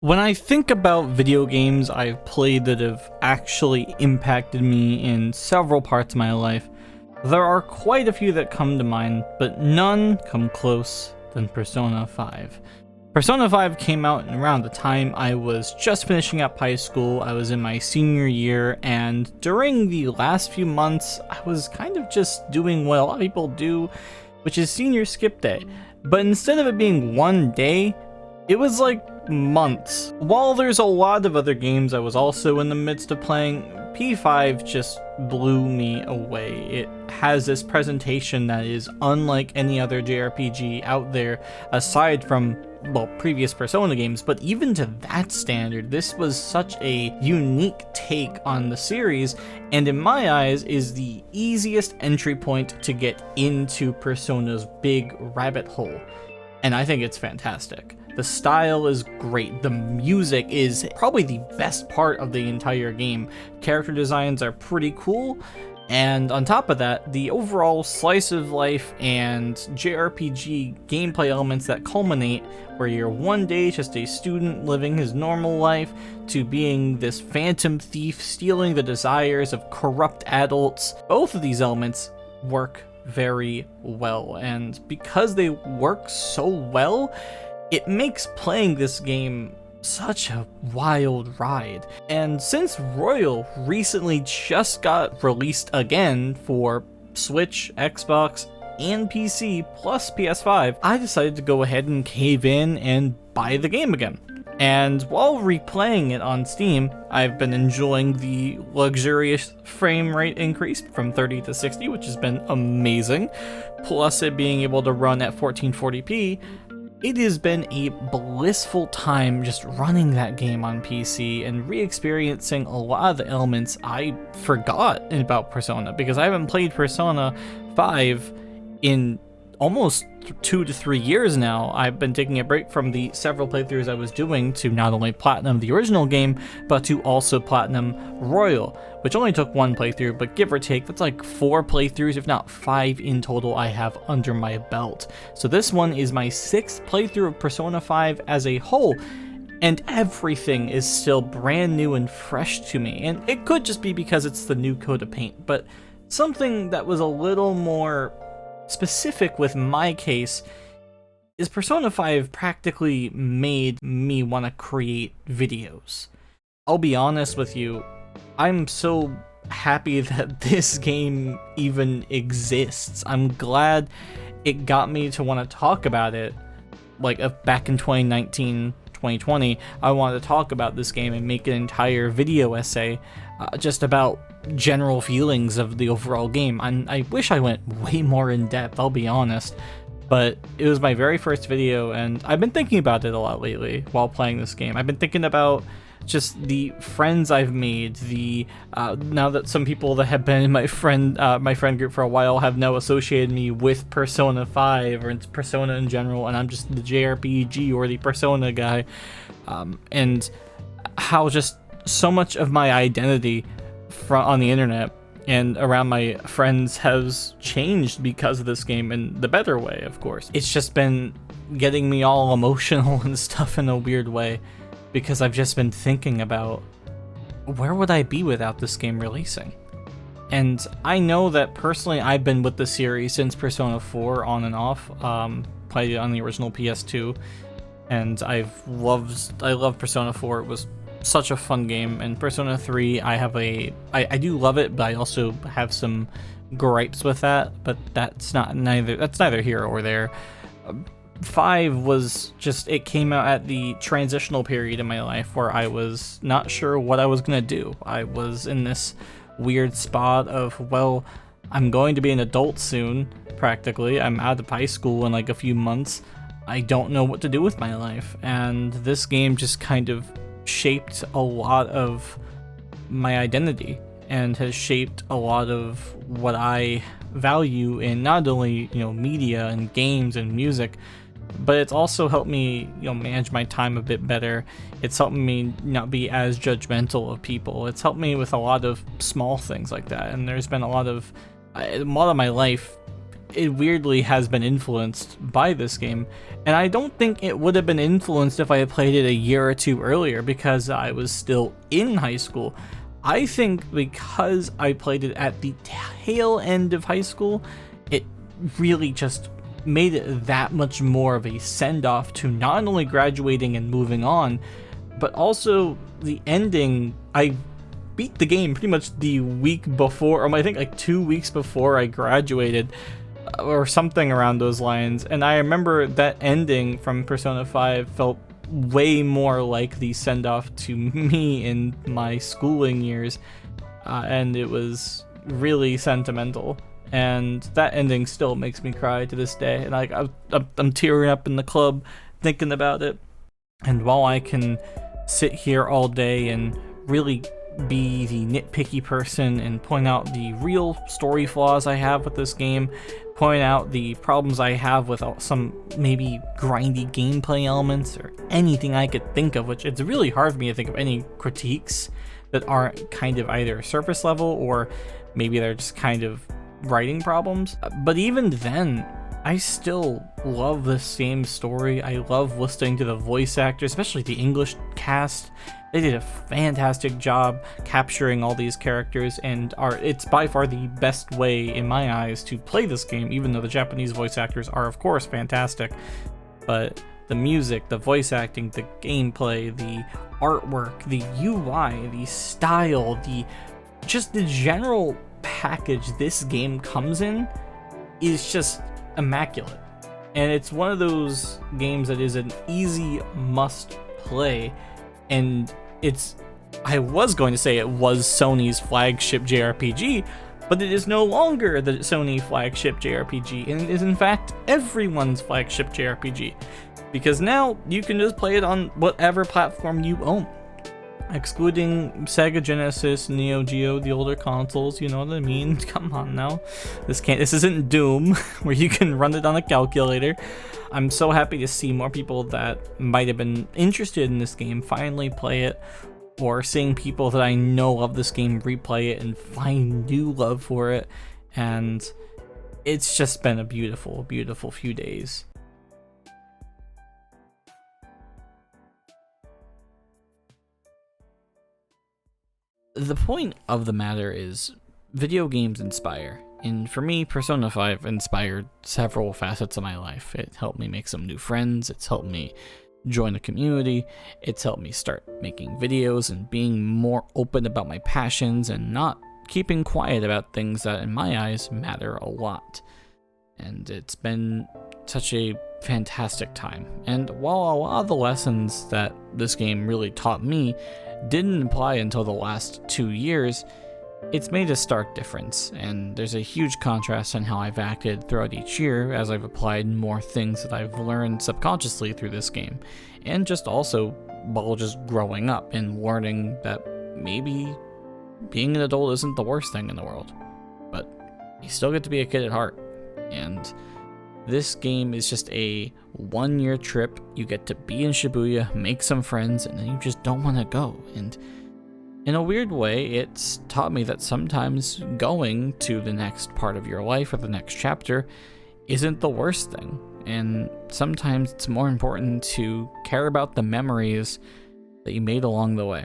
When I think about video games I've played that have actually impacted me in several parts of my life, there are quite a few that come to mind, but none come close than Persona 5. Persona 5 came out around the time I was just finishing up high school. I was in my senior year, and during the last few months, I was kind of just doing what a lot of people do, which is senior skip day. But instead of it being one day, it was like months. While there's a lot of other games I was also in the midst of playing, P5 just blew me away. It has this presentation that is unlike any other JRPG out there, aside from, well, previous Persona games, but even to that standard, this was such a unique take on the series, and in my eyes is the easiest entry point to get into Persona's big rabbit hole. And I think it's fantastic. The style is great. The music is probably the best part of the entire game. Character designs are pretty cool. And on top of that, the overall slice of life and JRPG gameplay elements that culminate where you're one day just a student living his normal life to being this phantom thief stealing the desires of corrupt adults. Both of these elements work very well, and because they work so well, it makes playing this game such a wild ride. And since Royal recently just got released again for Switch, Xbox, and PC plus PS5, I decided to go ahead and cave in and buy the game again. And while replaying it on Steam, I've been enjoying the luxurious frame rate increase from 30 to 60, which has been amazing. Plus it being able to run at 1440p, it has been a blissful time just running that game on PC and re-experiencing a lot of the elements I forgot about Persona, because I haven't played Persona 5 in almost 2 to 3 years now. I've been taking a break from the several playthroughs I was doing to not only platinum the original game, but to also platinum Royal, which only took one playthrough, but give or take, that's like 4 playthroughs, if not 5 in total I have under my belt. So this one is my 6th playthrough of Persona 5 as a whole, and everything is still brand new and fresh to me. And it could just be because it's the new coat of paint, but something that was a little more specific with my case is Persona 5 practically made me want to create videos. I'll be honest with you, I'm so happy that this game even exists. I'm glad it got me to want to talk about it. Like back in 2019, 2020, I wanted to talk about this game and make an entire video essay just about general feelings of the overall game. I wish I went way more in depth, I'll be honest, but it was my very first video, and I've been thinking about it a lot lately while playing this game. I've been thinking about just the friends I've made, the now that some people that have been in my friend group for a while have now associated me with Persona 5 or Persona in general, and I'm just the JRPG or the Persona guy, and how just so much of my identity on the internet and around my friends has changed because of this game, in the better way, of course. It's just been getting me all emotional and stuff in a weird way, because I've just been thinking about where would I be without this game releasing. And I know that personally I've been with the series since Persona 4 on and off, played it on the original PS2, and I love Persona 4. It was such a fun game. And Persona 3, I do love it, but I also have some gripes with that, but that's neither here or there. 5 was just, it came out at the transitional period in my life where I was not sure what I was gonna do. I was in this weird spot of, well, I'm going to be an adult soon, practically. I'm out of high school in like a few months. I don't know what to do with my life, and this game just kind of shaped a lot of my identity and has shaped a lot of what I value in not only, media and games and music, but it's also helped me, manage my time a bit better. It's helped me not be as judgmental of people. It's helped me with a lot of small things like that. And there's been a lot of my life it weirdly has been influenced by this game, and I don't think it would have been influenced if I had played it a year or two earlier because I was still in high school. I think because I played it at the tail end of high school, it really just made it that much more of a send-off to not only graduating and moving on, but also the ending. I beat the game pretty much the week before, or I think like 2 weeks before I graduated, or something around those lines, and I remember that ending from Persona 5 felt way more like the send-off to me in my schooling years, and it was really sentimental. And that ending still makes me cry to this day, and like I'm tearing up in the club thinking about it. And while I can sit here all day and really be the nitpicky person and point out the real story flaws I have with this game, point out the problems I have with some maybe grindy gameplay elements or anything I could think of, which it's really hard for me to think of any critiques that aren't kind of either surface level or maybe they're just kind of writing problems. But even then, I still love this game's story. I love listening to the voice actors, especially the English cast. They did a fantastic job capturing all these characters, and it's by far the best way in my eyes to play this game, even though the Japanese voice actors are of course fantastic. But the music, the voice acting, the gameplay, the artwork, the UI, the style, just the general package this game comes in is just immaculate. And it's one of those games that is an easy must play, and I was going to say it was Sony's flagship JRPG, but it is no longer the Sony flagship JRPG, and it is in fact everyone's flagship JRPG, because now you can just play it on whatever platform you own. Excluding Sega Genesis, Neo Geo, the older consoles, you know what I mean? Come on now. This isn't Doom, where you can run it on a calculator. I'm so happy to see more people that might have been interested in this game finally play it, or seeing people that I know love this game replay it and find new love for it. And it's just been a beautiful, beautiful few days. The point of the matter is, video games inspire, and for me, Persona 5 inspired several facets of my life. It helped me make some new friends, it's helped me join a community, it's helped me start making videos and being more open about my passions and not keeping quiet about things that in my eyes matter a lot. And it's been such a fantastic time. And while a lot of the lessons that this game really taught me didn't apply until the last 2 years, it's made a stark difference, and there's a huge contrast in how I've acted throughout each year as I've applied more things that I've learned subconsciously through this game, and just also while just growing up and learning that maybe being an adult isn't the worst thing in the world, but you still get to be a kid at heart. And this game is just a 1-year trip. You get to be in Shibuya, make some friends, and then you just don't want to go. And in a weird way, it's taught me that sometimes going to the next part of your life or the next chapter isn't the worst thing. And sometimes it's more important to care about the memories that you made along the way.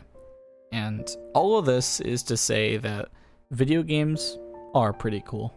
And all of this is to say that video games are pretty cool.